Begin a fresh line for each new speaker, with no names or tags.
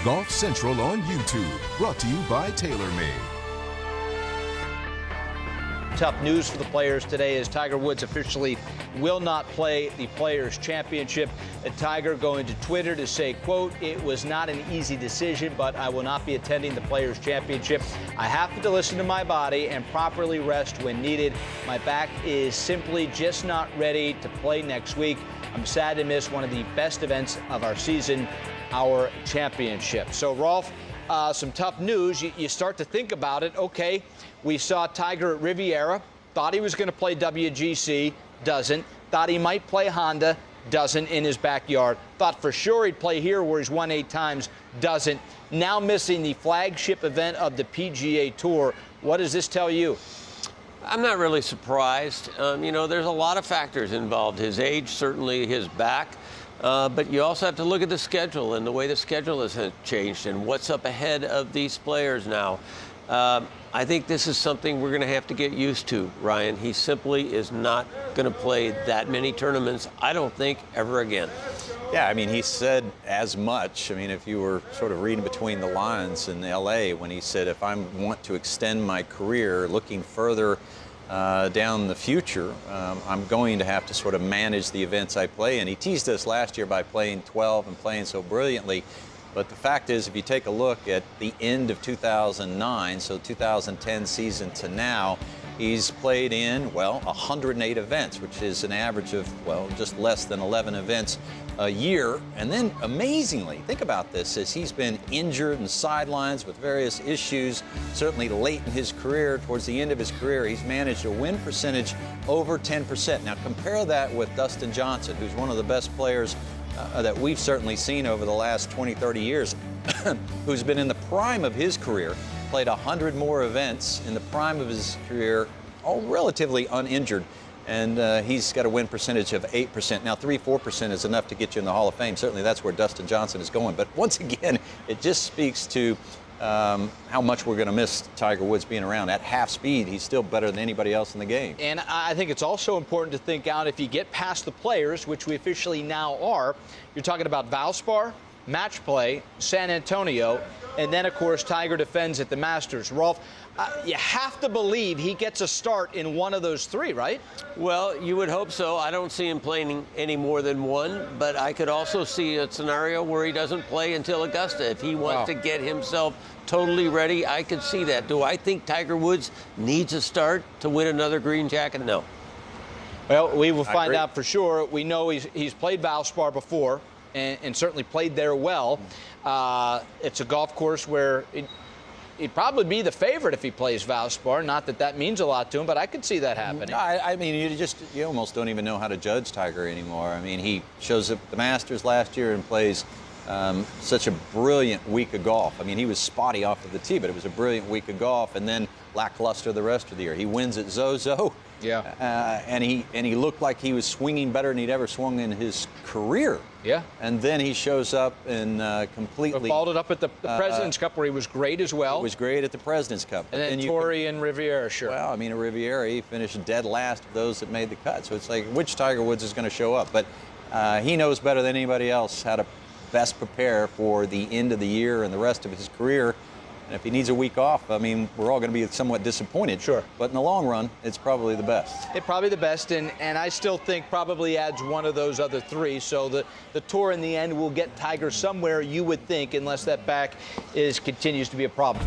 Golf Central on YouTube, brought to you by TaylorMade.
Tough news for the players today as Tiger Woods officially will not play the Players Championship. Tiger going to Twitter to say, quote, "It was not an easy decision, but I will not be attending the Players Championship. I have to listen to my body and properly rest when needed. My back is simply just not ready to play next week. I'm sad to miss one of the best events of our season, our championship." So, Rolf, some tough news. You start to think about it. Okay, we saw Tiger at Riviera, thought he was going to play WGC, doesn't. Thought he might play Honda, doesn't, in his backyard. Thought for sure he'd play here where he's won 8 times, doesn't. Now missing the flagship event of the PGA Tour. What does this tell you?
I'm not really surprised. There's a lot of factors involved. His age, certainly his back. But you also have to look at the schedule and the way the schedule has changed and what's up ahead of these players now. I think this is something we're going to have to get used to, Ryan. He simply is not going to play that many tournaments, I don't think, ever again.
Yeah, I mean, he said as much. I mean, if you were sort of reading between the lines in L.A. when he said, if I want to extend my career looking further down the future, I'm going to have to sort of manage the events I play. And he teased us last year by playing 12 and playing so brilliantly. But the fact is, if you take a look at the end of 2009, so 2010 season to now, he's played in, 108 events, which is an average of, just less than 11 events a year. And then, amazingly, think about this, as he's been injured and sidelines with various issues, certainly late in his career, towards the end of his career, he's managed a win percentage over 10%. Now, compare that with Dustin Johnson, who's one of the best players that we've certainly seen over the last 20, 30 years, who's been in the prime of his career, played 100 more events in the prime of his career, all relatively uninjured, and he's got a win percentage of 8%. Now, 3-4% is enough to get you in the Hall of Fame. Certainly that's where Dustin Johnson is going. But once again, it just speaks to how much we're going to miss Tiger Woods being around. At half speed, he's still better than anybody else in the game.
And I think it's also important to think out, if you get past the players, which we officially now are, you're talking about Valspar, Match Play, San Antonio, and then, of course, Tiger defends at the Masters. Rolf, you have to believe he gets a start in one of those 3, right?
Well, you would hope so. I don't see him playing any more than one, but I could also see a scenario where he doesn't play until Augusta. If he wants to get himself totally ready, I could see that. Do I think Tiger Woods needs a start to win another green jacket? No.
Well, we will find out for sure. We know he's played Valspar before and certainly played there well. It's a golf course where he'd probably be the favorite if he plays Valspar. Not that that means a lot to him, but I could see that happening.
I mean, you almost don't even know how to judge Tiger anymore. I mean, he shows up at the Masters last year and plays such a brilliant week of golf. I mean, he was spotty off of the tee, but it was a brilliant week of golf, and then lackluster the rest of the year. He wins at Zozo. Yeah. And he looked like he was swinging better than he'd ever swung in his career.
Yeah.
And then he shows up and completely
followed up at the President's Cup, where he was great as well.
He was great at the President's Cup.
And then Torrey and Riviera, sure.
Well, I mean, at Riviera, he finished dead last of those that made the cut. So it's like, which Tiger Woods is going to show up? But he knows better than anybody else how to best prepare for the end of the year and the rest of his career. And if he needs a week off, I mean, we're all going to be somewhat disappointed.
Sure.
But in the long run, it's probably the best.
It's probably the best, and I still think probably adds one of those other 3. So the Tour in the end will get Tiger somewhere, you would think, unless that back continues to be a problem.